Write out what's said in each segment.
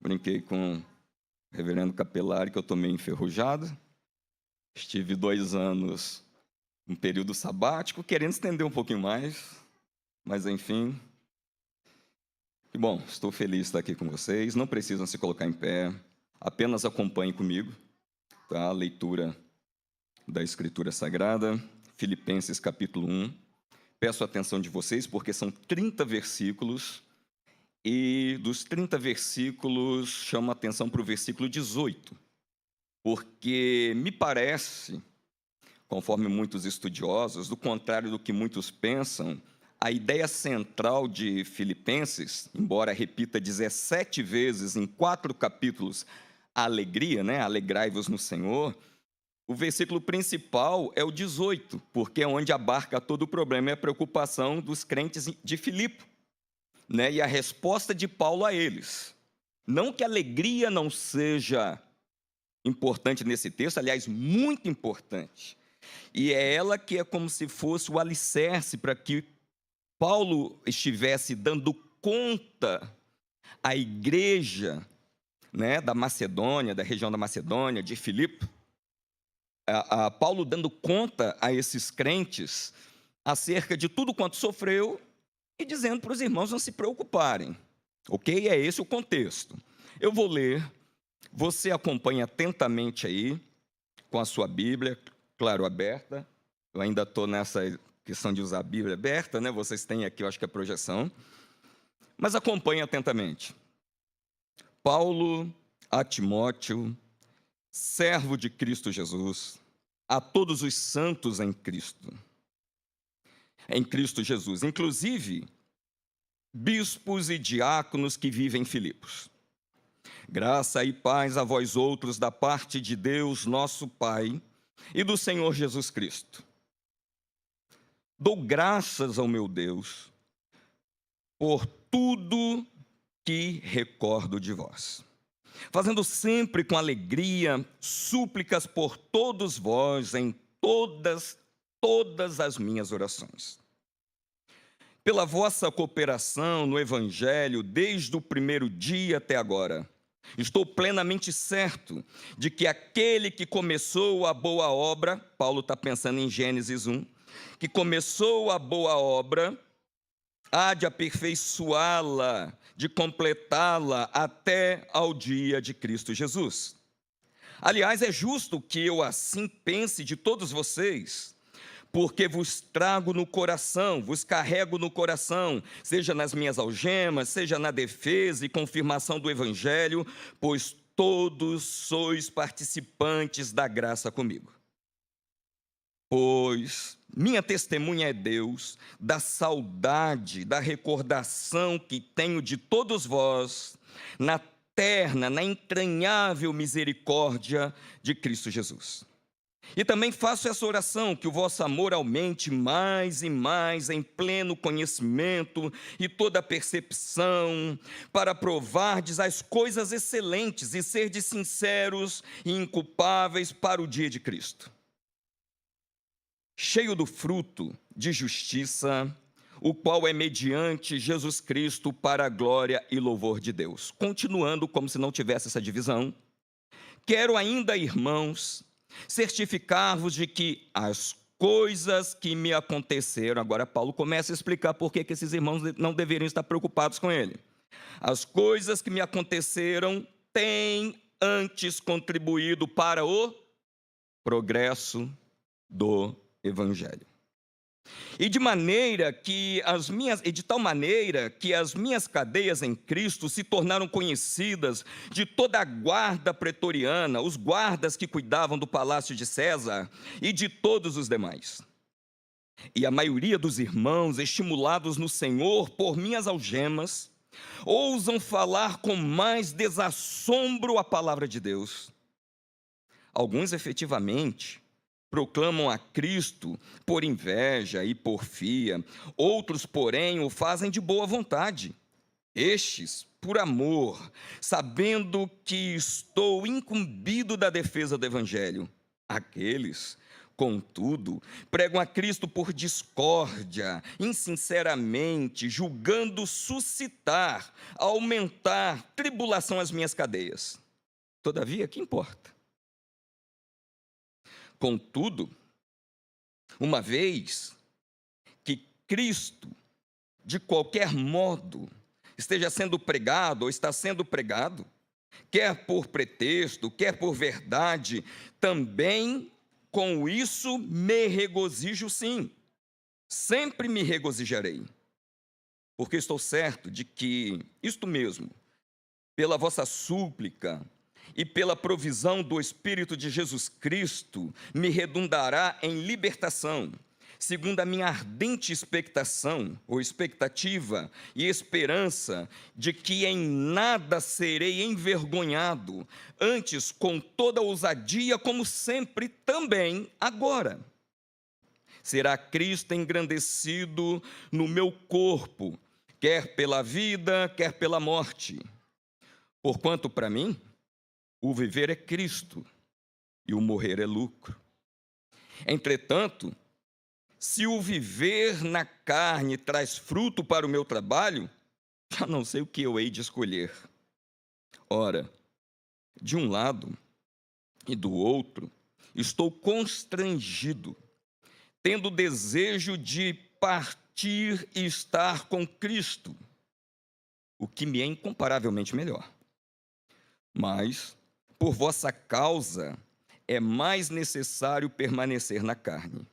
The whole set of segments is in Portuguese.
Brinquei com o reverendo Capelari que eu estou meio enferrujado. Estive 2 anos, um período sabático, querendo estender um pouquinho mais, mas enfim. E bom, estou feliz de estar aqui com vocês. Não precisam se colocar em pé, apenas acompanhem comigo, tá? A leitura da Escritura Sagrada, Filipenses capítulo 1. Peço a atenção de vocês, porque são 30 versículos, e dos 30 versículos, chamo a atenção para o versículo 18, porque me parece, conforme muitos estudiosos, do contrário do que muitos pensam, a ideia central de Filipenses, embora repita 17 vezes em 4 capítulos a alegria, né? Alegrai-vos no Senhor, o versículo principal é o 18, porque é onde abarca todo o problema e a preocupação dos crentes de Filipe, né? E a resposta de Paulo a eles. Não que a alegria não seja importante nesse texto, aliás, muito importante. E é ela que é como se fosse o alicerce para que Paulo estivesse dando conta à igreja, né, da Macedônia, da região da Macedônia, de Filipe, a Paulo dando conta a esses crentes acerca de tudo quanto sofreu e dizendo para os irmãos não se preocuparem, ok? É esse o contexto. Eu vou ler, você acompanha atentamente aí, com a sua Bíblia, claro, aberta. Eu ainda estou nessa questão de usar a Bíblia aberta, né? Vocês têm aqui, eu acho que a projeção. Mas acompanhe atentamente. Paulo a Timóteo, servo de Cristo Jesus, a todos os santos em Cristo Jesus, inclusive bispos e diáconos que vivem em Filipos. Graça e paz a vós outros da parte de Deus, nosso Pai, e do Senhor Jesus Cristo. Dou graças ao meu Deus por tudo que recordo de vós, fazendo sempre com alegria súplicas por todos vós em todas as minhas orações. Pela vossa cooperação no Evangelho, desde o primeiro dia até agora, estou plenamente certo de que aquele que começou a boa obra, Paulo está pensando em Gênesis 1, que começou a boa obra, há de aperfeiçoá-la, de completá-la até ao dia de Cristo Jesus. Aliás, é justo que eu assim pense de todos vocês, porque vos trago no coração, vos carrego no coração, seja nas minhas algemas, seja na defesa e confirmação do Evangelho, pois todos sois participantes da graça comigo. Pois minha testemunha é Deus, da saudade, da recordação que tenho de todos vós, na terna, na entranhável misericórdia de Cristo Jesus. E também faço essa oração, que o vosso amor aumente mais e mais em pleno conhecimento e toda percepção, para provardes as coisas excelentes e serdes sinceros e inculpáveis para o dia de Cristo, cheio do fruto de justiça, o qual é mediante Jesus Cristo para a glória e louvor de Deus. Continuando, como se não tivesse essa divisão, quero ainda, irmãos, certificar-vos de que as coisas que me aconteceram, agora Paulo começa a explicar por que esses irmãos não deveriam estar preocupados com ele. As coisas que me aconteceram têm antes contribuído para o progresso do Evangelho. E de tal maneira que as minhas cadeias em Cristo se tornaram conhecidas de toda a guarda pretoriana, os guardas que cuidavam do palácio de César e de todos os demais. E a maioria dos irmãos, estimulados no Senhor por minhas algemas, ousam falar com mais desassombro a palavra de Deus. Alguns efetivamente proclamam a Cristo por inveja e porfia, outros, porém, o fazem de boa vontade. Estes, por amor, sabendo que estou incumbido da defesa do Evangelho. Aqueles, Contudo, pregam a Cristo por discórdia, insinceramente, julgando suscitar, aumentar tribulação às minhas cadeias. Todavia, que importa? Contudo, uma vez que Cristo, de qualquer modo, esteja sendo pregado ou está sendo pregado, quer por pretexto, quer por verdade, também com isso me regozijo sim, sempre me regozijarei, porque estou certo de que isto mesmo, pela vossa súplica e pela provisão do Espírito de Jesus Cristo, me redundará em libertação, segundo a minha ardente expectação, ou expectativa e esperança, de que em nada serei envergonhado, antes com toda ousadia, como sempre, também agora. Será Cristo engrandecido no meu corpo, quer pela vida, quer pela morte. Porquanto para mim, o viver é Cristo e o morrer é lucro. Entretanto, se o viver na carne traz fruto para o meu trabalho, já não sei o que eu hei de escolher. Ora, de um lado e do outro, estou constrangido, tendo desejo de partir e estar com Cristo, o que me é incomparavelmente melhor. Mas, por vossa causa, é mais necessário permanecer na carne.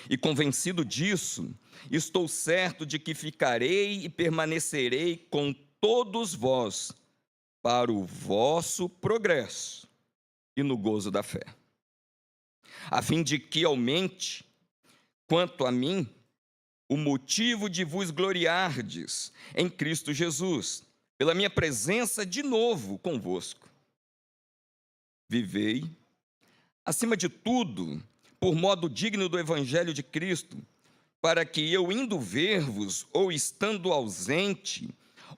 E convencido disso, estou certo de que ficarei e permanecerei com todos vós para o vosso progresso e no gozo da fé, a fim de que aumente, quanto a mim, o motivo de vos gloriardes em Cristo Jesus, pela minha presença de novo convosco. Vivei, acima de tudo, por modo digno do Evangelho de Cristo, para que eu, indo ver-vos, ou estando ausente,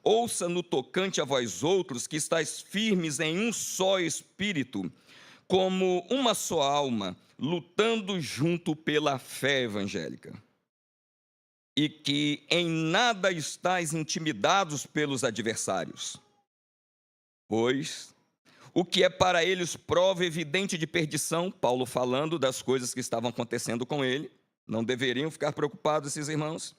ouça no tocante a vós outros, que estáis firmes em um só Espírito, como uma só alma, lutando junto pela fé evangélica. E que em nada estáis intimidados pelos adversários, pois o que é para eles prova evidente de perdição, Paulo falando das coisas que estavam acontecendo com ele, não deveriam ficar preocupados esses irmãos,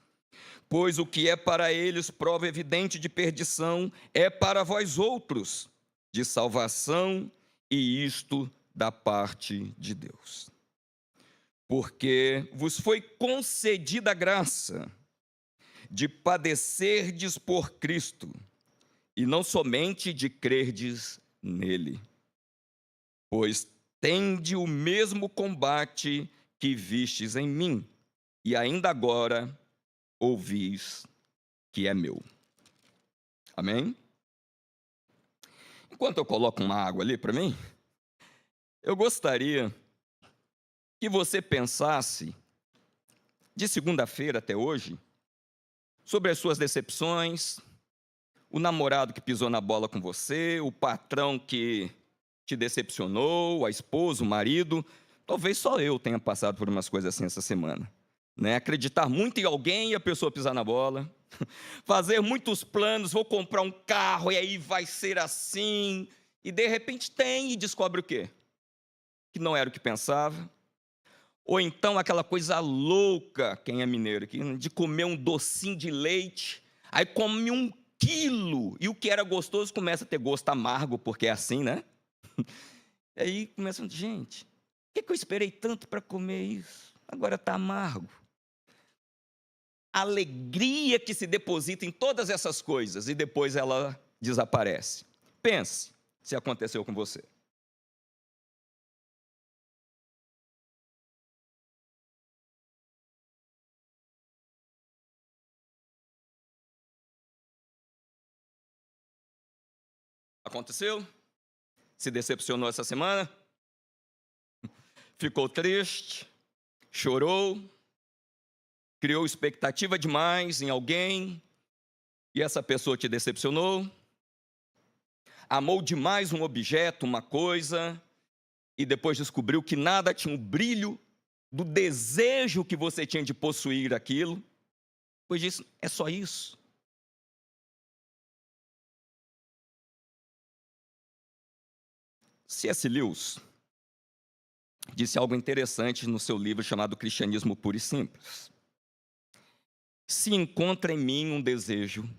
pois o que é para eles prova evidente de perdição, é para vós outros de salvação, e isto da parte de Deus. Porque vos foi concedida a graça de padecerdes por Cristo, e não somente de crerdes nele, pois tende o mesmo combate que vistes em mim, e ainda agora ouvis que é meu. Amém? Enquanto eu coloco uma água ali para mim, eu gostaria que você pensasse, de segunda-feira até hoje, sobre as suas decepções, o namorado que pisou na bola com você, o patrão que te decepcionou, a esposa, o marido. Talvez só eu tenha passado por umas coisas assim essa semana, né? Acreditar muito em alguém e a pessoa pisar na bola, fazer muitos planos, vou comprar um carro e aí vai ser assim, e de repente tem e descobre o quê? Que não era o que pensava. Ou então aquela coisa louca, quem é mineiro aqui, de comer um docinho de leite, aí come 1 quilo, e o que era gostoso começa a ter gosto amargo, porque é assim, né? E aí começa, gente, por que eu esperei tanto para comer isso? Agora está amargo. A alegria que se deposita em todas essas coisas, e depois ela desaparece. Pense se aconteceu com você. Aconteceu? Se decepcionou essa semana? Ficou triste? Chorou? Criou expectativa demais em alguém e essa pessoa te decepcionou? Amou demais um objeto, uma coisa, e depois descobriu que nada tinha o brilho do desejo que você tinha de possuir aquilo, pois disse, é só isso. C.S. Lewis disse algo interessante no seu livro chamado Cristianismo Puro e Simples. Se encontra em mim um desejo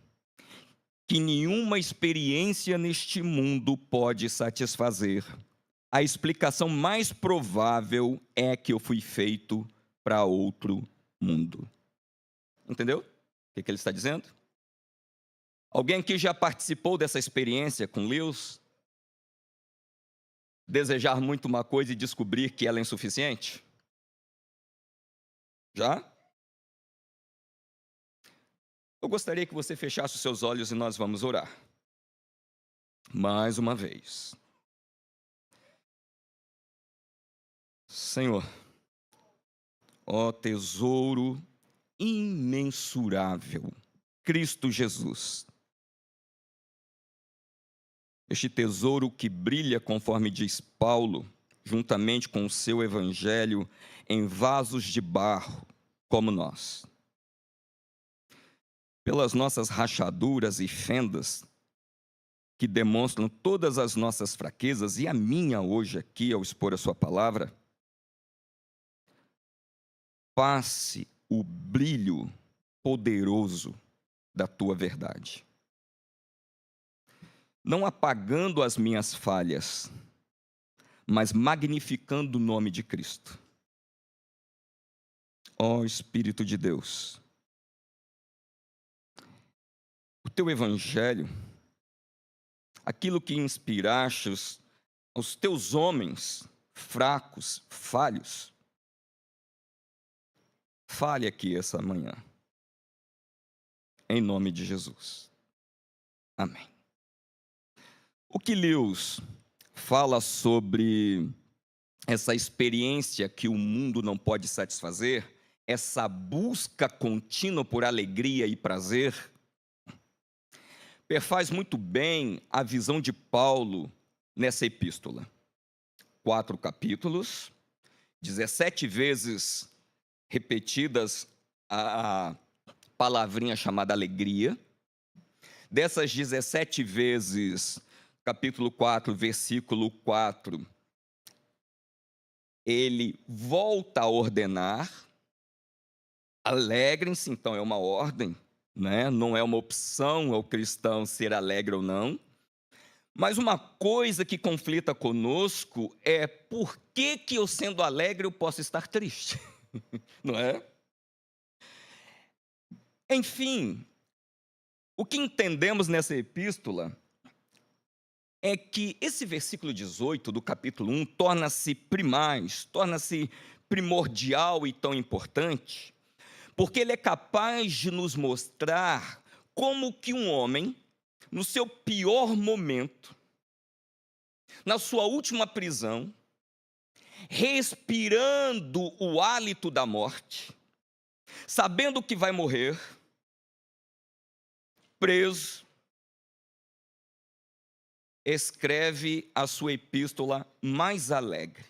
que nenhuma experiência neste mundo pode satisfazer, a explicação mais provável é que eu fui feito para outro mundo. Entendeu o que ele está dizendo? Alguém aqui já participou dessa experiência com Lewis? Desejar muito uma coisa e descobrir que ela é insuficiente? Já? Eu gostaria que você fechasse os seus olhos e nós vamos orar. Mais uma vez. Senhor, ó tesouro imensurável, Cristo Jesus. Este tesouro que brilha, conforme diz Paulo, juntamente com o seu evangelho, em vasos de barro, como nós. Pelas nossas rachaduras e fendas, que demonstram todas as nossas fraquezas, e a minha hoje aqui, ao expor a sua palavra, passe o brilho poderoso da tua verdade. Não apagando as minhas falhas, mas magnificando o nome de Cristo. Ó Espírito de Deus, o teu evangelho, aquilo que inspiraste aos teus homens fracos, falhos, fale aqui essa manhã, em nome de Jesus. Amém. O que Lewis fala sobre essa experiência que o mundo não pode satisfazer, essa busca contínua por alegria e prazer, perfaz muito bem a visão de Paulo nessa epístola. 4 capítulos, 17 vezes repetidas a palavrinha chamada alegria. Dessas 17 vezes, capítulo 4, versículo 4, ele volta a ordenar, alegrem-se, então é uma ordem, né? Não é uma opção ao cristão ser alegre ou não. Mas uma coisa que conflita conosco é por que eu, sendo alegre, eu posso estar triste, não é? Enfim, o que entendemos nessa epístola é que esse versículo 18 do capítulo 1 torna-se primaz, torna-se primordial e tão importante, porque ele é capaz de nos mostrar como que um homem, no seu pior momento, na sua última prisão, respirando o hálito da morte, sabendo que vai morrer, preso, escreve a sua epístola mais alegre,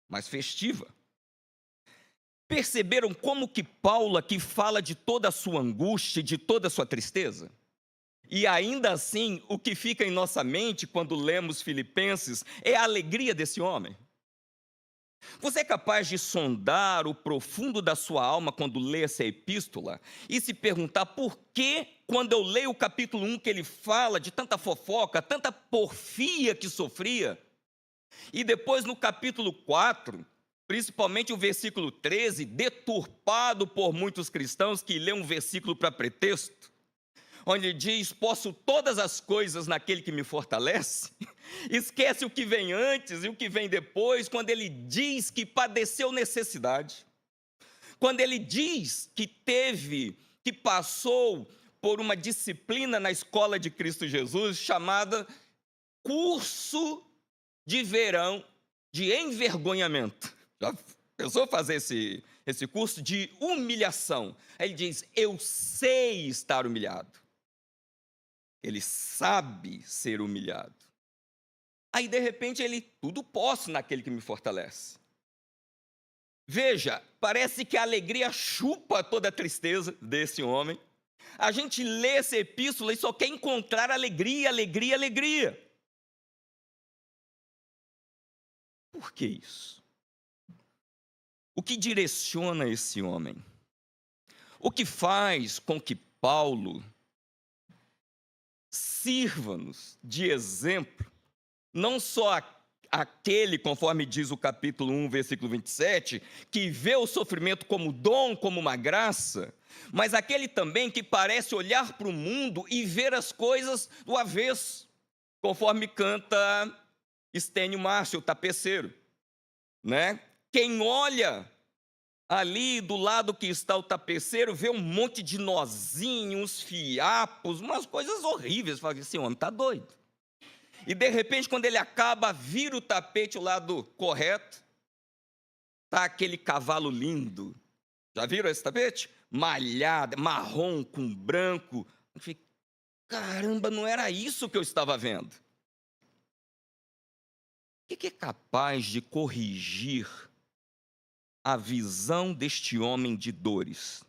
mais festiva. Perceberam como que Paulo aqui fala de toda a sua angústia, de toda a sua tristeza? E ainda assim, o que fica em nossa mente quando lemos Filipenses é a alegria desse homem. Você é capaz de sondar o profundo da sua alma quando lê essa epístola e se perguntar por que, quando eu leio o capítulo 1, que ele fala de tanta fofoca, tanta porfia que sofria, e depois no capítulo 4, principalmente o versículo 13, deturpado por muitos cristãos que lêem um versículo para pretexto, onde diz, posso todas as coisas naquele que me fortalece, esquece o que vem antes e o que vem depois, quando ele diz que padeceu necessidade, quando ele diz que passou por uma disciplina na escola de Cristo Jesus, chamada curso de verão de envergonhamento. Já pensou fazer esse curso de humilhação? Aí ele diz, eu sei estar humilhado. Ele sabe ser humilhado. Aí, de repente, ele, tudo posso naquele que me fortalece. Veja, parece que a alegria chupa toda a tristeza desse homem. A gente lê essa epístola e só quer encontrar alegria, alegria, alegria. Por que isso? O que direciona esse homem? O que faz com que Paulo sirva-nos de exemplo, não só aquele, conforme diz o capítulo 1, versículo 27, que vê o sofrimento como dom, como uma graça, mas aquele também que parece olhar para o mundo e ver as coisas do avesso, conforme canta Estênio Márcio, o tapeceiro, né? Quem olha ali do lado que está o tapeceiro, vê um monte de nozinhos, fiapos, umas coisas horríveis. Fala, esse homem está doido. E de repente, quando ele acaba, vira o tapete o lado correto, está aquele cavalo lindo. Já viram esse tapete? Malhado, marrom com branco. Eu falei, caramba, não era isso que eu estava vendo. O que é capaz de corrigir a visão deste homem de dores?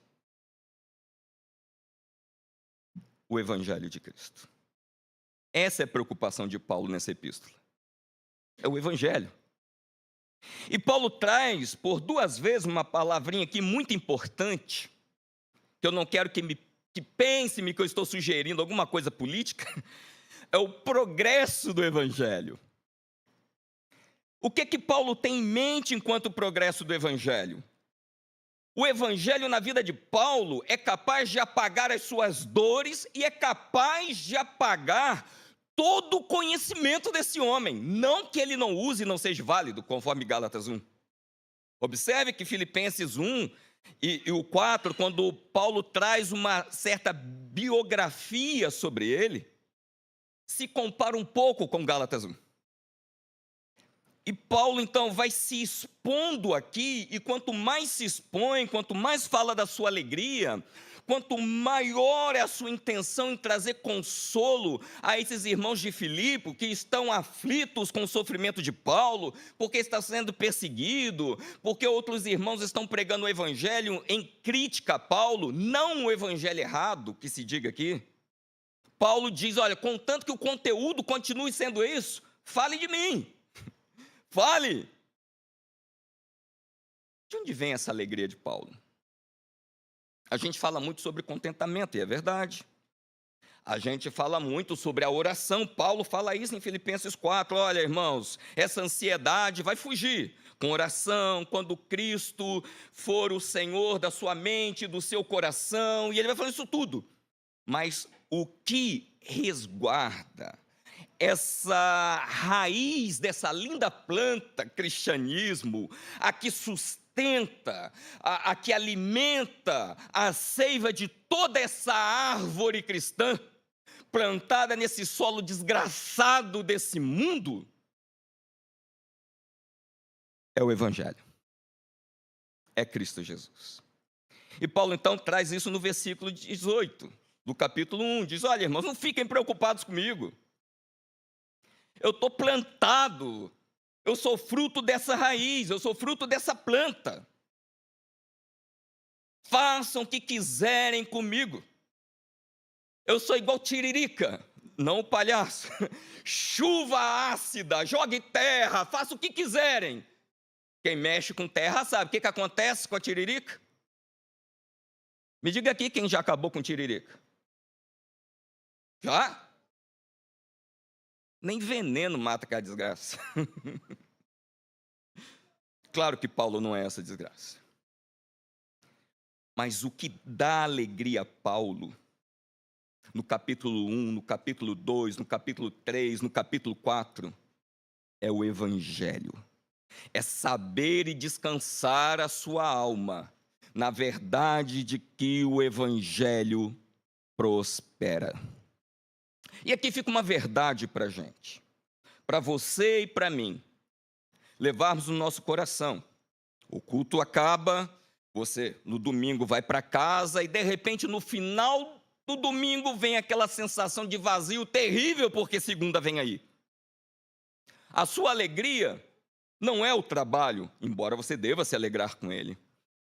O Evangelho de Cristo. Essa é a preocupação de Paulo nessa epístola. É o Evangelho. E Paulo traz por 2 vezes uma palavrinha aqui muito importante, que eu não quero que pense-me que eu estou sugerindo alguma coisa política, é o progresso do Evangelho. O que Paulo tem em mente enquanto progresso do Evangelho? O Evangelho na vida de Paulo é capaz de apagar as suas dores e é capaz de apagar todo o conhecimento desse homem. Não que ele não use e não seja válido, conforme Gálatas 1. Observe que Filipenses 1 e o 4, quando Paulo traz uma certa biografia sobre ele, se compara um pouco com Gálatas 1. E Paulo, então, vai se expondo aqui, e quanto mais se expõe, quanto mais fala da sua alegria, quanto maior é a sua intenção em trazer consolo a esses irmãos de Filipe, que estão aflitos com o sofrimento de Paulo, porque está sendo perseguido, porque outros irmãos estão pregando o evangelho em crítica a Paulo, não o evangelho errado, que se diga aqui. Paulo diz, olha, contanto que o conteúdo continue sendo isso, fale de mim. Fale! De onde vem essa alegria de Paulo? A gente fala muito sobre contentamento, e é verdade. A gente fala muito sobre a oração. Paulo fala isso em Filipenses 4. Olha, irmãos, essa ansiedade vai fugir com oração, quando Cristo for o Senhor da sua mente, do seu coração, e ele vai falar isso tudo. Mas o que resguarda essa raiz dessa linda planta, cristianismo, a que sustenta, a que alimenta a seiva de toda essa árvore cristã, plantada nesse solo desgraçado desse mundo, é o Evangelho, é Cristo Jesus. E Paulo então traz isso no versículo 18, do capítulo 1, diz, olha irmãos, não fiquem preocupados comigo, eu estou plantado, eu sou fruto dessa raiz, eu sou fruto dessa planta. Façam o que quiserem comigo. Eu sou igual tiririca, não o palhaço. Chuva ácida, jogue terra, faça o que quiserem. Quem mexe com terra sabe o que acontece com a tiririca? Me diga aqui quem já acabou com tiririca. Já? Nem veneno mata aquela desgraça. Claro que Paulo não é essa desgraça. Mas o que dá alegria a Paulo, no capítulo 1, no capítulo 2, no capítulo 3, no capítulo 4, é o Evangelho. É saber e descansar a sua alma na verdade de que o Evangelho prospera. E aqui fica uma verdade para a gente, para você e para mim, levarmos no nosso coração. O culto acaba, você no domingo vai para casa e de repente no final do domingo vem aquela sensação de vazio terrível porque segunda vem aí. A sua alegria não é o trabalho, embora você deva se alegrar com ele.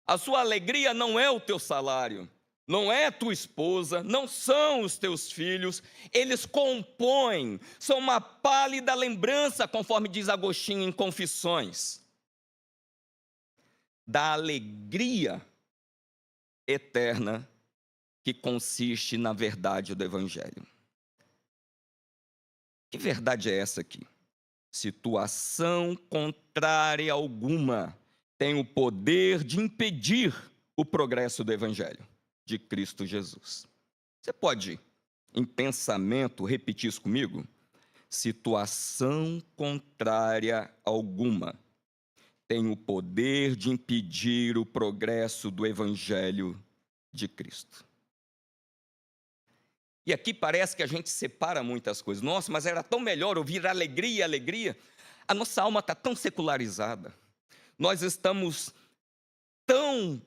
A sua alegria não é o teu salário, não é a tua esposa, não são os teus filhos. Eles compõem, são uma pálida lembrança, conforme diz Agostinho em Confissões, da alegria eterna que consiste na verdade do Evangelho. Que verdade é essa aqui? Situação contrária alguma tem o poder de impedir o progresso do Evangelho de Cristo Jesus. Você pode, em pensamento, repetir isso comigo? Situação contrária alguma tem o poder de impedir o progresso do Evangelho de Cristo. E aqui parece que a gente separa muitas coisas. Nossa, mas era tão melhor ouvir alegria, alegria. A nossa alma está tão secularizada. Nós estamos tão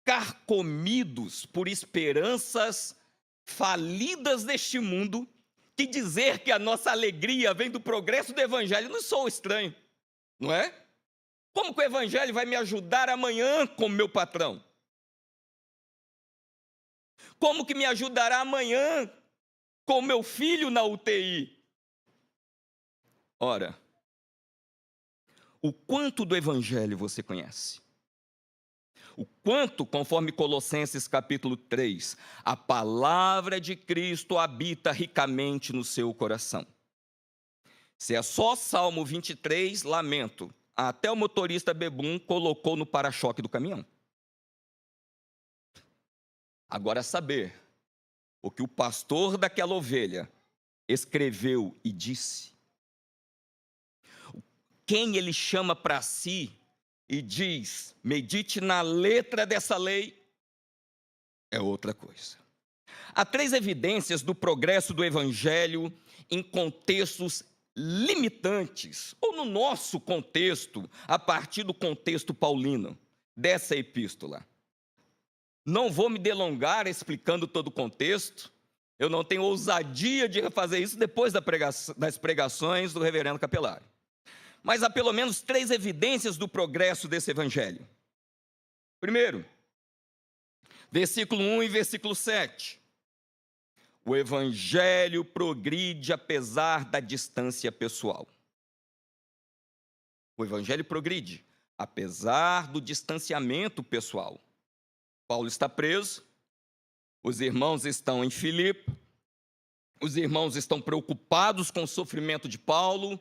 carcomidos por esperanças falidas deste mundo, que dizer que a nossa alegria vem do progresso do Evangelho não soa estranho, não é? Como que o Evangelho vai me ajudar amanhã como meu patrão? Como que me ajudará amanhã com meu filho na UTI? Ora, o quanto do Evangelho você conhece? O quanto, conforme Colossenses capítulo 3, a palavra de Cristo habita ricamente no seu coração? Se é só Salmo 23, lamento, até o motorista bebum colocou no para-choque do caminhão. Agora saber o que o pastor daquela ovelha escreveu e disse, quem ele chama para si e diz, medite na letra dessa lei, é outra coisa. Há 3 evidências do progresso do Evangelho em contextos limitantes, ou no nosso contexto, a partir do contexto paulino, dessa epístola. Não vou me delongar explicando todo o contexto, eu não tenho ousadia de fazer isso depois das pregações do reverendo Capelário. Mas há pelo menos 3 evidências do progresso desse Evangelho. Primeiro, versículo 1 e versículo 7. O Evangelho progride apesar da distância pessoal. O Evangelho progride apesar do distanciamento pessoal. Paulo está preso, os irmãos estão em Filipe, os irmãos estão preocupados com o sofrimento de Paulo.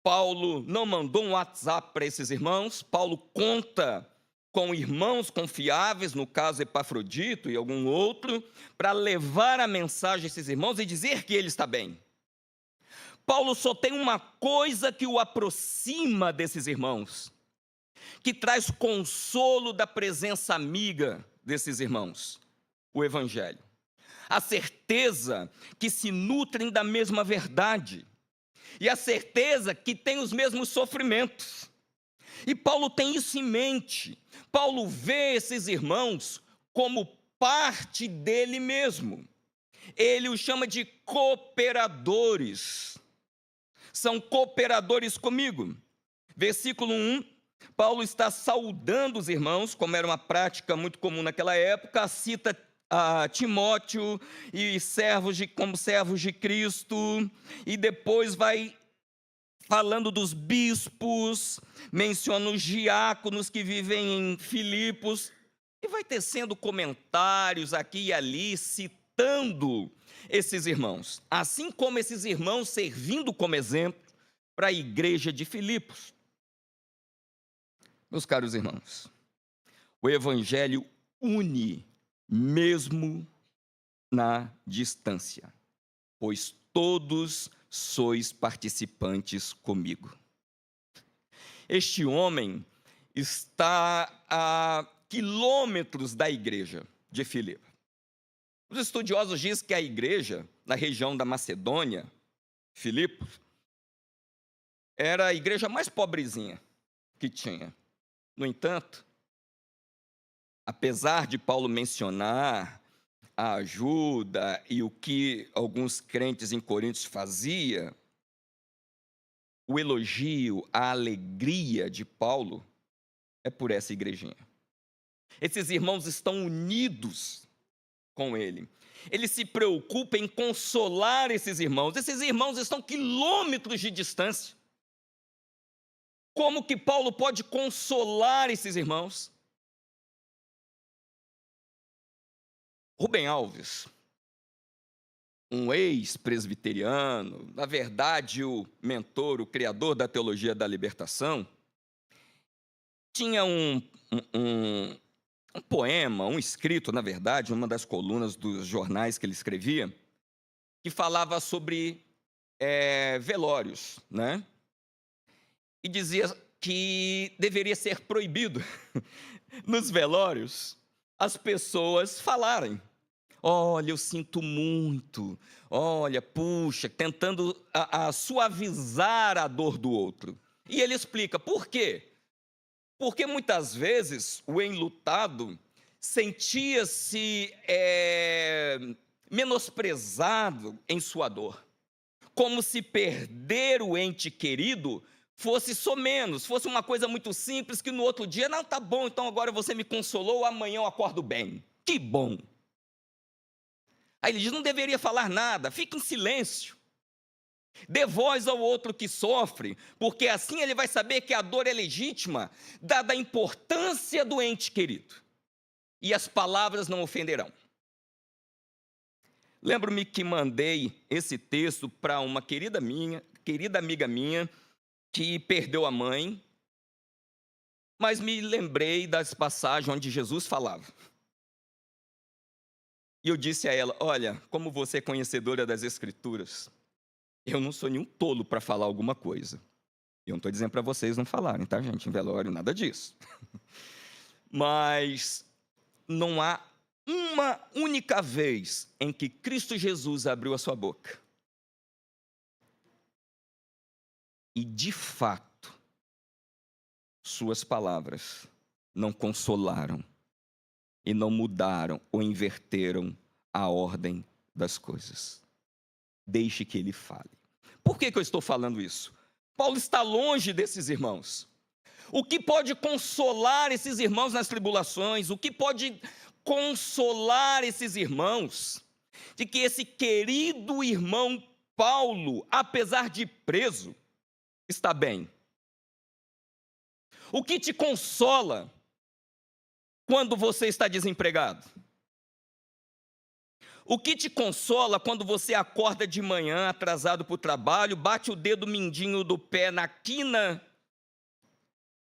Paulo não mandou um WhatsApp para esses irmãos, Paulo conta com irmãos confiáveis, no caso Epafrodito e algum outro, para levar a mensagem a esses irmãos e dizer que ele está bem. Paulo só tem uma coisa que o aproxima desses irmãos, que traz consolo da presença amiga desses irmãos, o Evangelho. A certeza que se nutrem da mesma verdade, e a certeza que têm os mesmos sofrimentos. E Paulo tem isso em mente. Paulo vê esses irmãos como parte dele mesmo. Ele os chama de cooperadores. São cooperadores comigo. Versículo 1, Paulo está saudando os irmãos, como era uma prática muito comum naquela época, cita a Timóteo e como servos de Cristo, e depois vai falando dos bispos, menciona os diáconos que vivem em Filipos, e vai tecendo comentários aqui e ali, citando esses irmãos, assim como esses irmãos servindo como exemplo para a igreja de Filipos. Meus caros irmãos, o Evangelho une mesmo na distância, pois todos sois participantes comigo. Este homem está a quilômetros da igreja de Filipe. Os estudiosos dizem que a igreja, na região da Macedônia, Filipos, era a igreja mais pobrezinha que tinha. No entanto, apesar de Paulo mencionar a ajuda e o que alguns crentes em Coríntios faziam, o elogio, a alegria de Paulo é por essa igrejinha. Esses irmãos estão unidos com ele. Ele se preocupa em consolar esses irmãos. Esses irmãos estão quilômetros de distância. Como que Paulo pode consolar esses irmãos? Rubem Alves, um ex-presbiteriano, na verdade o mentor, o criador da teologia da libertação, tinha um poema, um escrito, na verdade, uma das colunas dos jornais que ele escrevia, que falava sobre velórios, né? E dizia que deveria ser proibido nos velórios as pessoas falarem. Olha, eu sinto muito. Olha, puxa, tentando suavizar a dor do outro. E ele explica por quê? Porque muitas vezes o enlutado sentia-se menosprezado em sua dor, como se perder o ente querido fosse somenos, fosse uma coisa muito simples que no outro dia, não, tá bom, então agora você me consolou, amanhã eu acordo bem. Que bom! Aí ele diz, não deveria falar nada, fique em silêncio. Dê voz ao outro que sofre, porque assim ele vai saber que a dor é legítima, dada a importância do ente querido. E as palavras não ofenderão. Lembro-me que mandei esse texto para uma querida amiga minha, que perdeu a mãe, mas me lembrei das passagens onde Jesus falava. E eu disse a ela, olha, como você é conhecedora das Escrituras, eu não sou nenhum tolo para falar alguma coisa. Eu não estou dizendo para vocês não falarem, tá, gente? Em velório, nada disso. Mas não há uma única vez em que Cristo Jesus abriu a sua boca e, de fato, suas palavras não consolaram e não mudaram ou inverteram a ordem das coisas. Deixe que ele fale. Por que eu estou falando isso? Paulo está longe desses irmãos. O que pode consolar esses irmãos nas tribulações? O que pode consolar esses irmãos de que esse querido irmão Paulo, apesar de preso, está bem? O que te consola quando você está desempregado? O que te consola quando você acorda de manhã atrasado para o trabalho, bate o dedo mindinho do pé na quina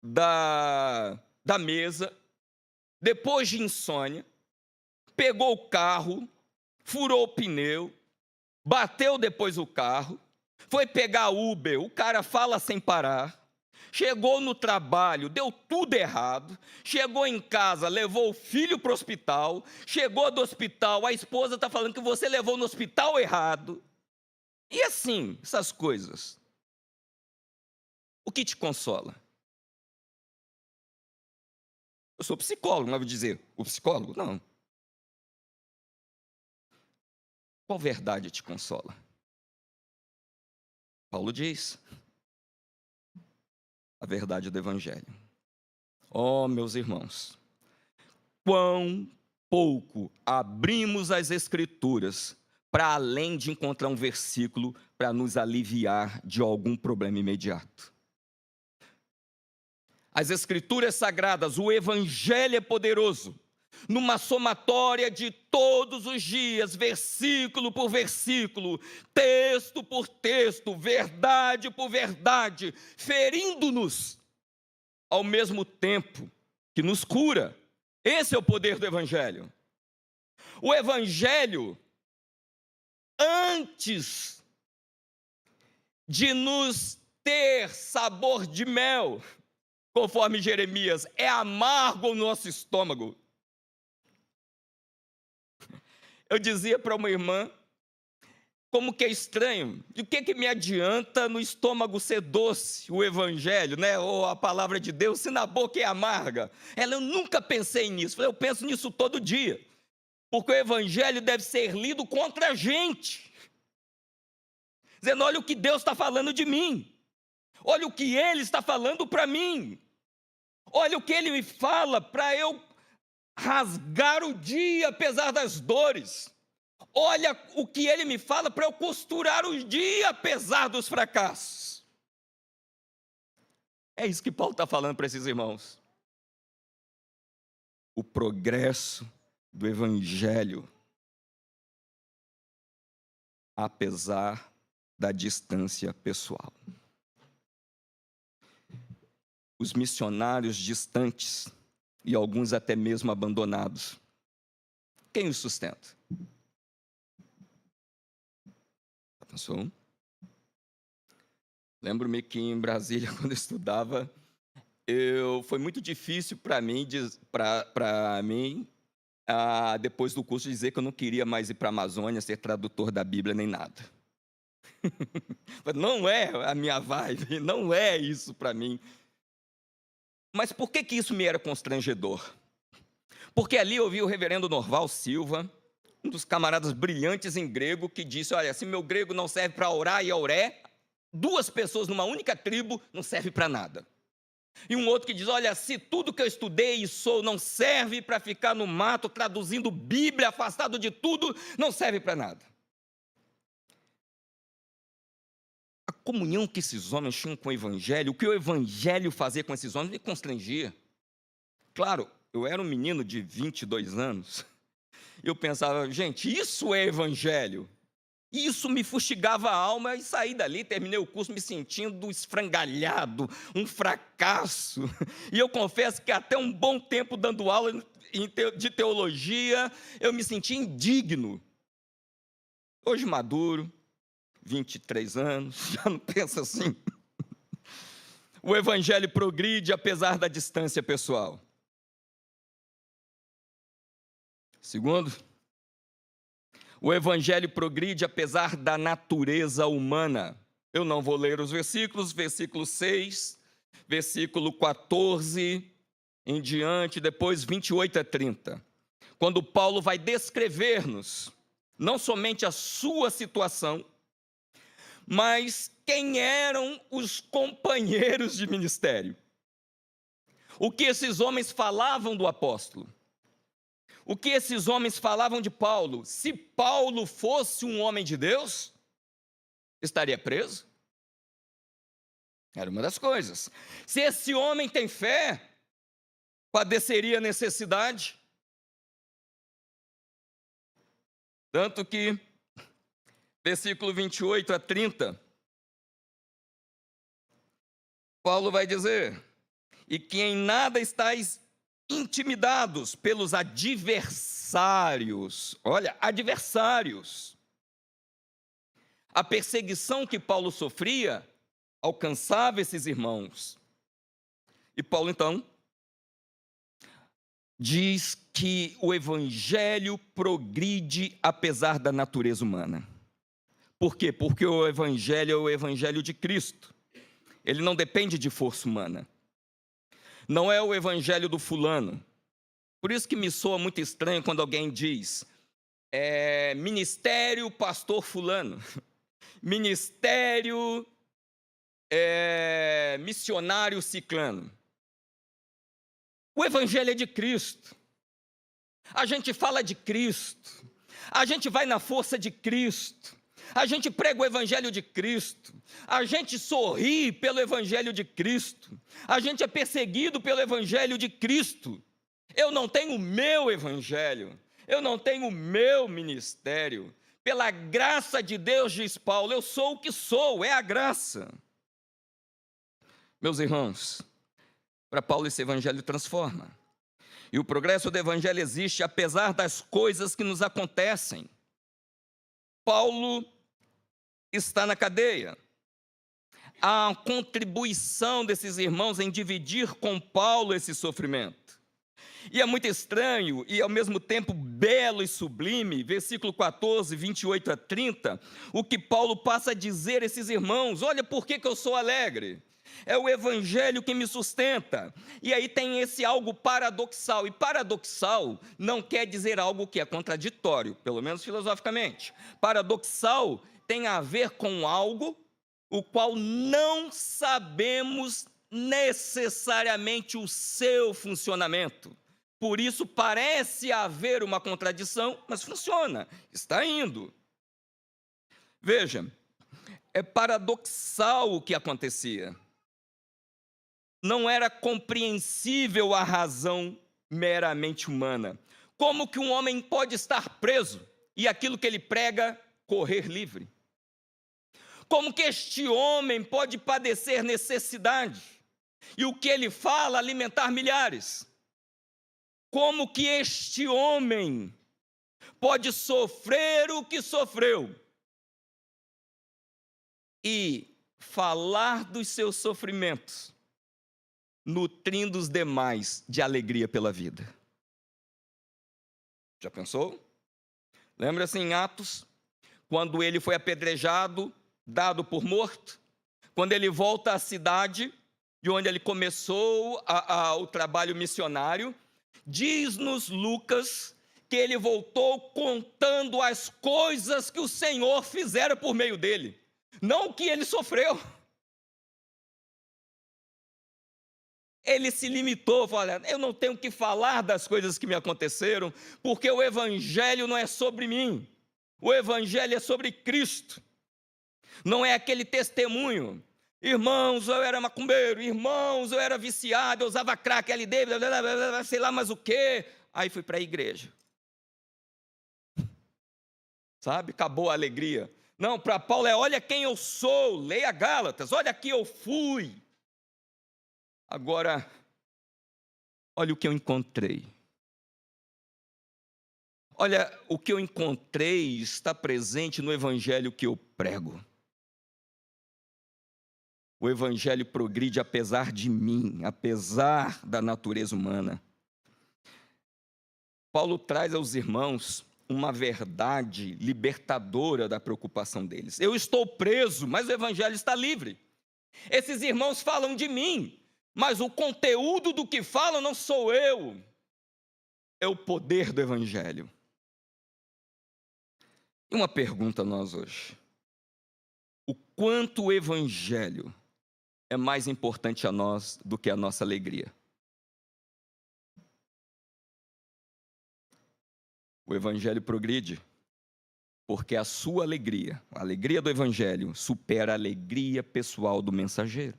da mesa, depois de insônia, pegou o carro, furou o pneu, bateu depois o carro, foi pegar Uber, o cara fala sem parar, chegou no trabalho, deu tudo errado, chegou em casa, levou o filho para o hospital, chegou do hospital, a esposa está falando que você levou no hospital errado. E assim, essas coisas. O que te consola? Eu sou psicólogo, não vou dizer o psicólogo? Não. Qual verdade te consola? Paulo diz, a verdade do Evangelho. Oh, meus irmãos, quão pouco abrimos as Escrituras para além de encontrar um versículo para nos aliviar de algum problema imediato. As Escrituras Sagradas, o Evangelho é poderoso, numa somatória de todos os dias, versículo por versículo, texto por texto, verdade por verdade, ferindo-nos, ao mesmo tempo que nos cura. Esse é o poder do Evangelho. O Evangelho, antes de nos ter sabor de mel, conforme Jeremias, é amargo o nosso estômago. Eu dizia para uma irmã, como que é estranho, de que me adianta no estômago ser doce, o Evangelho, né? Ou a palavra de Deus, se na boca é amarga. Eu nunca pensei nisso, eu penso nisso todo dia, porque o Evangelho deve ser lido contra a gente, dizendo, olha o que Deus está falando de mim. Olha o que ele está falando para mim. Olha o que ele me fala para eu rasgar o dia apesar das dores. Olha o que ele me fala para eu costurar o dia apesar dos fracassos. É isso que Paulo está falando para esses irmãos. O progresso do evangelho, apesar da distância pessoal. Os missionários distantes e alguns até mesmo abandonados, quem os sustenta? Pensou? Lembro-me que em Brasília, quando eu estudava, foi muito difícil para mim, depois do curso, dizer que eu não queria mais ir para a Amazônia, ser tradutor da Bíblia, nem nada. Não é a minha vibe, não é isso para mim. Mas por que isso me era constrangedor? Porque ali eu vi o reverendo Norval Silva, um dos camaradas brilhantes em grego, que disse, olha, se meu grego não serve para orar e auré, 2 pessoas numa única tribo não serve para nada. E um outro que diz, olha, se tudo que eu estudei e sou não serve para ficar no mato traduzindo Bíblia, afastado de tudo, não serve para nada. A comunhão que esses homens tinham com o Evangelho, o que o Evangelho fazia com esses homens, me constrangia. Claro, eu era um menino de 22 anos, eu pensava, gente, isso é Evangelho. Isso me fustigava a alma e saí dali, terminei o curso me sentindo esfrangalhado, um fracasso. E eu confesso que até um bom tempo dando aula de teologia, eu me senti indigno. Hoje maduro, 23 anos, já não penso assim. O evangelho progride apesar da distância pessoal. Segundo, o evangelho progride apesar da natureza humana. Eu não vou ler os versículos, versículo 6, versículo 14 em diante, depois 28 a 30. Quando Paulo vai descrever-nos, não somente a sua situação, mas quem eram os companheiros de ministério. O que esses homens falavam do apóstolo. O que esses homens falavam de Paulo? Se Paulo fosse um homem de Deus, estaria preso? Era uma das coisas. Se esse homem tem fé, padeceria necessidade. Tanto que, versículo 28 a 30, Paulo vai dizer, e que em nada estáis intimidados pelos adversários. Olha, adversários. A perseguição que Paulo sofria alcançava esses irmãos. E Paulo, então, diz que o evangelho progride apesar da natureza humana. Por quê? Porque o evangelho é o evangelho de Cristo. Ele não depende de força humana. Não é o evangelho do fulano. Por isso que me soa muito estranho quando alguém diz ministério pastor fulano, ministério missionário ciclano. O evangelho é de Cristo. A gente fala de Cristo. A gente vai na força de Cristo. A gente prega o evangelho de Cristo. A gente sorri pelo evangelho de Cristo. A gente é perseguido pelo evangelho de Cristo. Eu não tenho o meu evangelho. Eu não tenho o meu ministério. Pela graça de Deus, diz Paulo, eu sou o que sou, é a graça. Meus irmãos, para Paulo esse evangelho transforma. E o progresso do evangelho existe apesar das coisas que nos acontecem. Paulo está na cadeia. A contribuição desses irmãos em dividir com Paulo esse sofrimento. E é muito estranho e ao mesmo tempo belo e sublime, versículo 14, 28 a 30, o que Paulo passa a dizer a esses irmãos, olha por que eu sou alegre. É o evangelho que me sustenta. E aí tem esse algo paradoxal. E paradoxal não quer dizer algo que é contraditório, pelo menos filosoficamente. Paradoxal tem a ver com algo o qual não sabemos necessariamente o seu funcionamento. Por isso parece haver uma contradição, mas funciona, está indo. Veja, é paradoxal o que acontecia. Não era compreensível a razão meramente humana. Como que um homem pode estar preso e aquilo que ele prega correr livre? Como que este homem pode padecer necessidade e o que ele fala alimentar milhares? Como que este homem pode sofrer o que sofreu e falar dos seus sofrimentos, nutrindo os demais de alegria pela vida? Já pensou? Lembra-se em Atos, quando ele foi apedrejado, dado por morto, quando ele volta à cidade de onde ele começou o trabalho missionário, diz-nos Lucas que ele voltou contando as coisas que o Senhor fizera por meio dele, não o que ele sofreu. Ele se limitou, falou: eu não tenho que falar das coisas que me aconteceram, porque o evangelho não é sobre mim, o evangelho é sobre Cristo. Não é aquele testemunho: irmãos, eu era macumbeiro, irmãos, eu era viciado, eu usava crack, LD, sei lá mais o quê. Aí fui para a igreja. Sabe? Acabou a alegria. Não, para Paulo é: olha quem eu sou, leia Gálatas, olha aqui eu fui. Agora, olha o que eu encontrei. Olha, o que eu encontrei está presente no evangelho que eu prego. O evangelho progride apesar de mim, apesar da natureza humana. Paulo traz aos irmãos uma verdade libertadora da preocupação deles. Eu estou preso, mas o evangelho está livre. Esses irmãos falam de mim, mas o conteúdo do que falam não sou eu. É o poder do evangelho. E uma pergunta a nós hoje: o quanto o evangelho é mais importante a nós do que a nossa alegria? O evangelho progride porque a sua alegria, a alegria do evangelho, supera a alegria pessoal do mensageiro.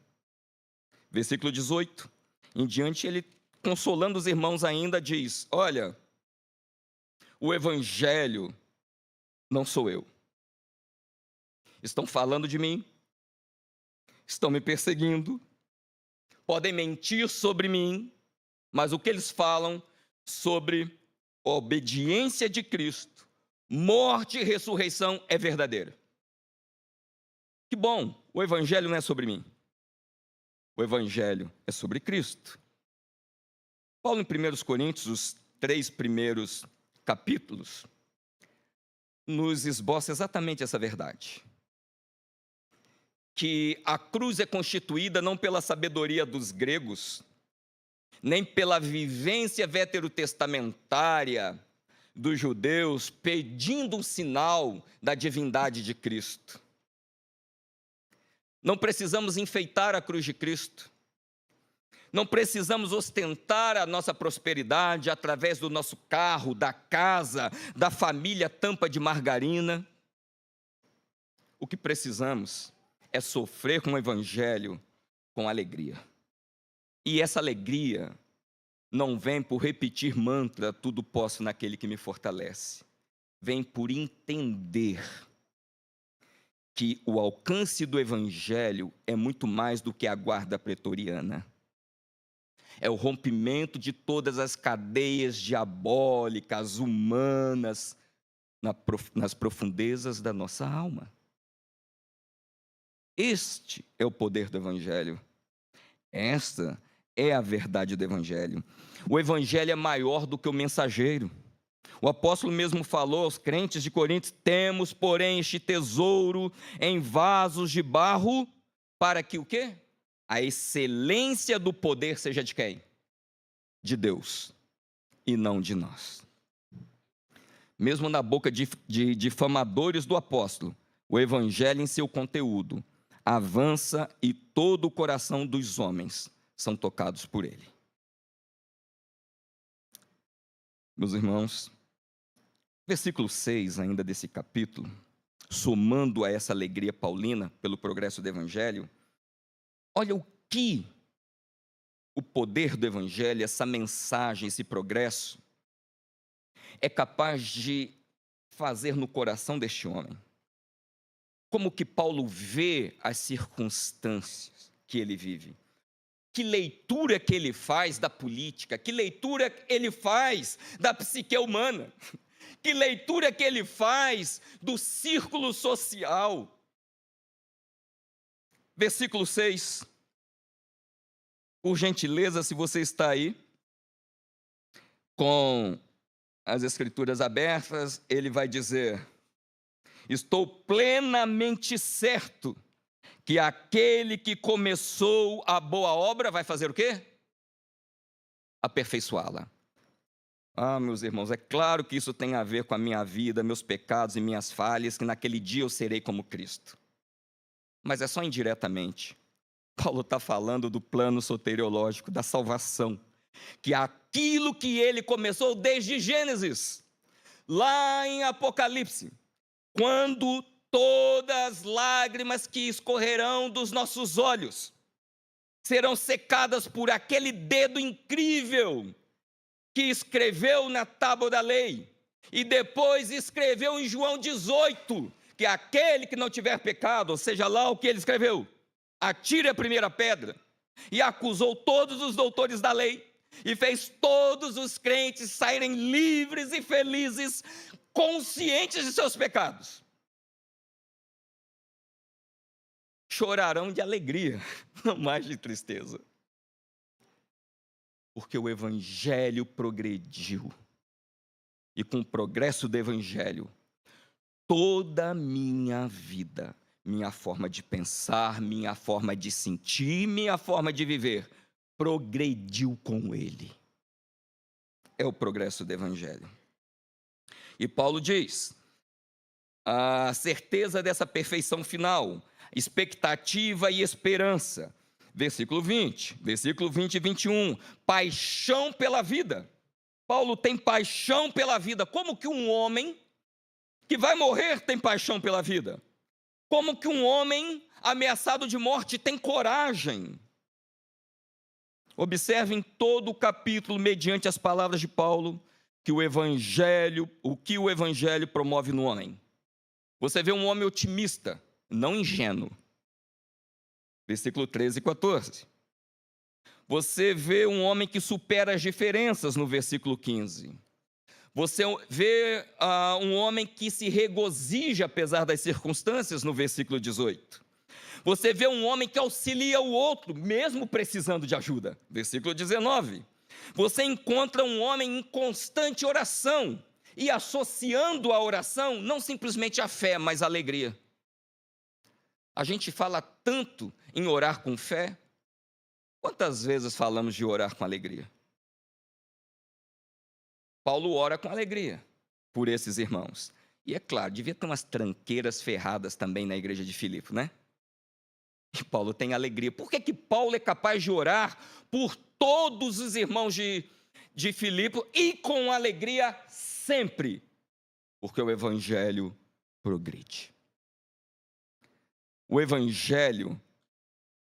Versículo 18, em diante, ele, consolando os irmãos ainda, diz: olha, o evangelho não sou eu. Estão falando de mim, estão me perseguindo, podem mentir sobre mim, mas o que eles falam sobre a obediência de Cristo, morte e ressurreição é verdadeira. Que bom, o evangelho não é sobre mim. O evangelho é sobre Cristo. Paulo, em 1 Coríntios, os 3 primeiros capítulos, nos esboça exatamente essa verdade. Que a cruz é constituída não pela sabedoria dos gregos, nem pela vivência veterotestamentária dos judeus, pedindo um sinal da divindade de Cristo. Não precisamos enfeitar a cruz de Cristo. Não precisamos ostentar a nossa prosperidade através do nosso carro, da casa, da família tampa de margarina. O que precisamos é sofrer com o evangelho com alegria. E essa alegria não vem por repetir mantra: tudo posso naquele que me fortalece. Vem por entender que o alcance do evangelho é muito mais do que a guarda pretoriana. É o rompimento de todas as cadeias diabólicas, humanas, nas profundezas da nossa alma. Este é o poder do evangelho. Esta é a verdade do evangelho. O evangelho é maior do que o mensageiro. O apóstolo mesmo falou aos crentes de Corinto: temos, porém, este tesouro em vasos de barro, para que o quê? A excelência do poder seja de quem? De Deus, e não de nós. Mesmo na boca de difamadores do apóstolo, o evangelho em seu conteúdo avança e todo o coração dos homens são tocados por ele. Meus irmãos, versículo 6 ainda desse capítulo, somando a essa alegria paulina pelo progresso do evangelho, olha o que o poder do evangelho, essa mensagem, esse progresso, é capaz de fazer no coração deste homem. Como que Paulo vê as circunstâncias que ele vive. Que leitura que ele faz da política, que leitura ele faz da psique humana, que leitura que ele faz do círculo social. Versículo 6. Por gentileza, se você está aí com as escrituras abertas, ele vai dizer: estou plenamente certo que aquele que começou a boa obra vai fazer o quê? Aperfeiçoá-la. Ah, meus irmãos, é claro que isso tem a ver com a minha vida, meus pecados e minhas falhas, que naquele dia eu serei como Cristo. Mas é só indiretamente. Paulo está falando do plano soteriológico, da salvação, que é aquilo que ele começou desde Gênesis, lá em Apocalipse, quando todas as lágrimas que escorrerão dos nossos olhos serão secadas por aquele dedo incrível que escreveu na tábua da lei, e depois escreveu em João 18, que aquele que não tiver pecado, ou seja lá o que ele escreveu, atire a primeira pedra, e acusou todos os doutores da lei, e fez todos os crentes saírem livres e felizes, conscientes de seus pecados. Chorarão de alegria, não mais de tristeza. Porque o evangelho progrediu. E com o progresso do evangelho, toda a minha vida, minha forma de pensar, minha forma de sentir, minha forma de viver, progrediu com ele. É o progresso do evangelho. E Paulo diz, a certeza dessa perfeição final, expectativa e esperança. Versículo 20 e 21, paixão pela vida. Paulo tem paixão pela vida. Como que um homem que vai morrer tem paixão pela vida? Como que um homem ameaçado de morte tem coragem? Observem todo o capítulo, mediante as palavras de Paulo, que o que o evangelho promove no homem. Você vê um homem otimista, não ingênuo. Versículo 13 e 14. Você vê um homem que supera as diferenças no versículo 15. Você vê um homem que se regozija apesar das circunstâncias no versículo 18. Você vê um homem que auxilia o outro, mesmo precisando de ajuda. Versículo 19. Você encontra um homem em constante oração e associando a oração não simplesmente a fé, mas a alegria. A gente fala tanto em orar com fé. Quantas vezes falamos de orar com alegria? Paulo ora com alegria por esses irmãos. E é claro, devia ter umas tranqueiras ferradas também na igreja de Filipe, né? E Paulo tem alegria. Por que Paulo é capaz de orar por todos os irmãos de Filipe e com alegria sempre? Porque o evangelho progride. O evangelho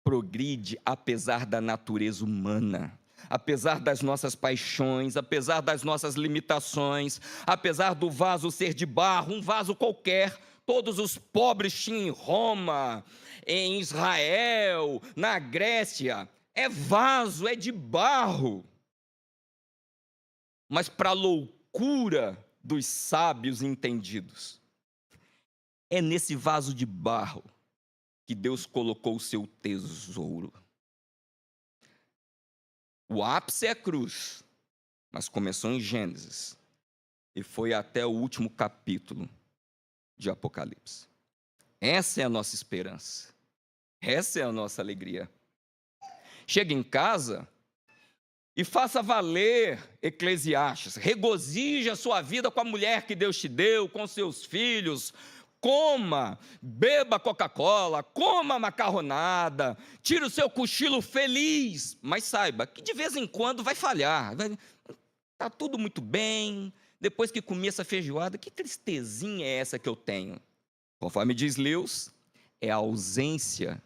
progride apesar da natureza humana, apesar das nossas paixões, apesar das nossas limitações, apesar do vaso ser de barro, um vaso qualquer. Todos os pobres tinham em Roma, em Israel, na Grécia. É vaso, é de barro. Mas para a loucura dos sábios e entendidos, é nesse vaso de barro que Deus colocou o seu tesouro. O ápice é a cruz, mas começou em Gênesis e foi até o último capítulo de Apocalipse. Essa é a nossa esperança, essa é a nossa alegria. Chega em casa e faça valer Eclesiastes, regozije a sua vida com a mulher que Deus te deu, com seus filhos, coma, beba Coca-Cola, coma macarronada, tire o seu cochilo feliz, mas saiba que de vez em quando vai falhar, está tudo muito bem, depois que comi essa feijoada, que tristezinha é essa que eu tenho? Conforme diz Lewis, é a ausência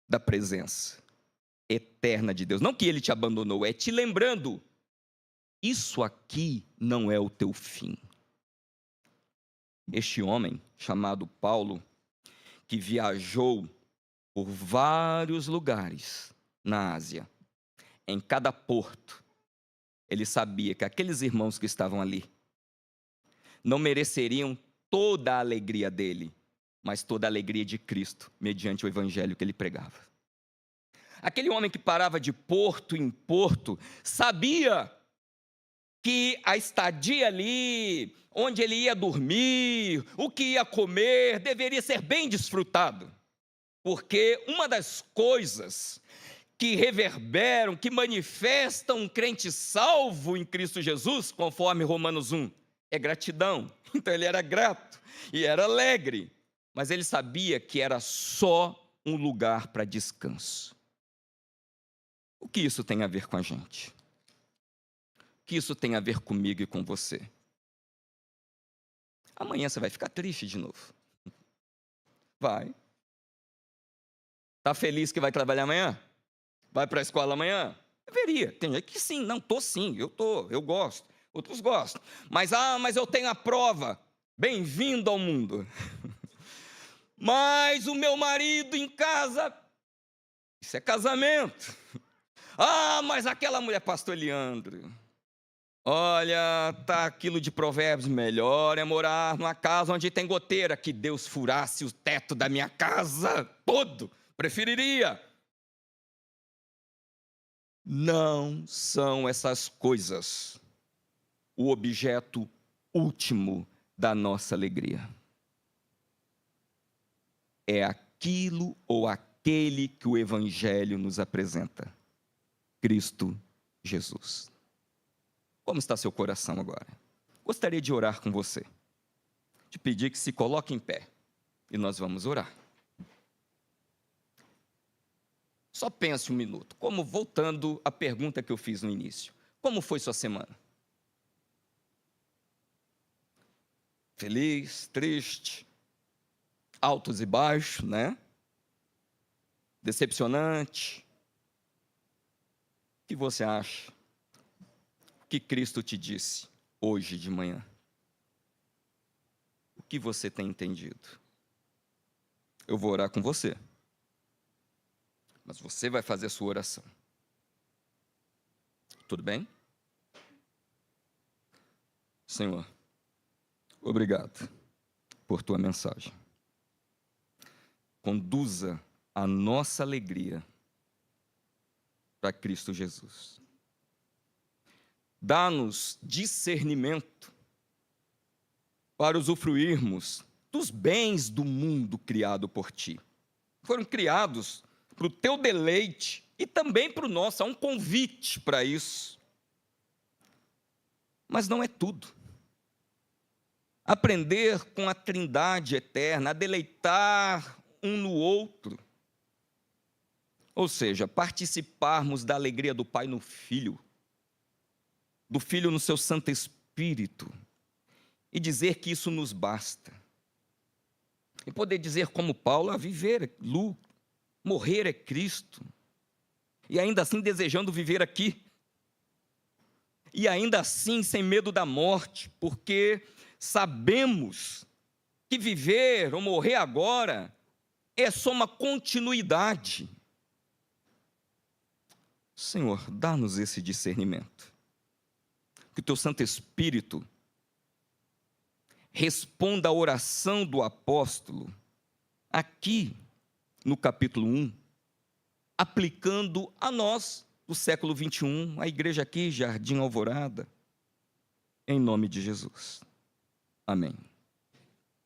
da presença eterna de Deus, não que Ele te abandonou, é te lembrando, isso aqui não é o teu fim. Este homem, chamado Paulo, que viajou por vários lugares na Ásia, em cada porto, ele sabia que aqueles irmãos que estavam ali não mereceriam toda a alegria dele, mas toda a alegria de Cristo, mediante o evangelho que ele pregava. Aquele homem que parava de porto em porto, sabia que a estadia ali, onde ele ia dormir, o que ia comer, deveria ser bem desfrutado. Porque uma das coisas que reverberam, que manifestam um crente salvo em Cristo Jesus, conforme Romanos 1, é gratidão. Então ele era grato e era alegre, mas ele sabia que era só um lugar para descanso. O que isso tem a ver com a gente? O que isso tem a ver comigo e com você? Amanhã você vai ficar triste de novo. Vai. Está feliz que vai trabalhar amanhã? Vai para a escola amanhã? Deveria. Tem gente que sim, não, estou sim, eu gosto. Outros gostam. Mas eu tenho a prova. Bem-vindo ao mundo. Mas o meu marido em casa, isso é casamento. Mas aquela mulher, pastor Leandro, olha, tá aquilo de Provérbios, melhor é morar numa casa onde tem goteira, que Deus furasse o teto da minha casa todo, preferiria. Não são essas coisas o objeto último da nossa alegria. É aquilo ou aquele que o Evangelho nos apresenta, Cristo Jesus. Como está seu coração agora? Gostaria de orar com você, de pedir que se coloque em pé, e nós vamos orar. Só pense um minuto, voltando à pergunta que eu fiz no início. Como foi sua semana? Feliz, triste, altos e baixos, né? Decepcionante. O que você acha? O que Cristo te disse hoje de manhã? O que você tem entendido? Eu vou orar com você, mas você vai fazer a sua oração. Tudo bem? Senhor, obrigado por tua mensagem. Conduza a nossa alegria para Cristo Jesus. Dá-nos discernimento para usufruirmos dos bens do mundo criado por ti. Foram criados para o teu deleite e também para o nosso. Há um convite para isso. Mas não é tudo. Aprender com a Trindade eterna, a deleitar um no outro. Ou seja, participarmos da alegria do Pai no Filho, do Filho no seu Santo Espírito, e dizer que isso nos basta. E poder dizer como Paulo, viver é lucro, morrer é Cristo, e ainda assim desejando viver aqui, e ainda assim sem medo da morte, porque sabemos que viver ou morrer agora é só uma continuidade. Senhor, dá-nos esse discernimento. Que o teu Santo Espírito responda à oração do apóstolo, aqui no capítulo 1, aplicando a nós, do século 21, a igreja aqui, Jardim Alvorada, em nome de Jesus. Amém.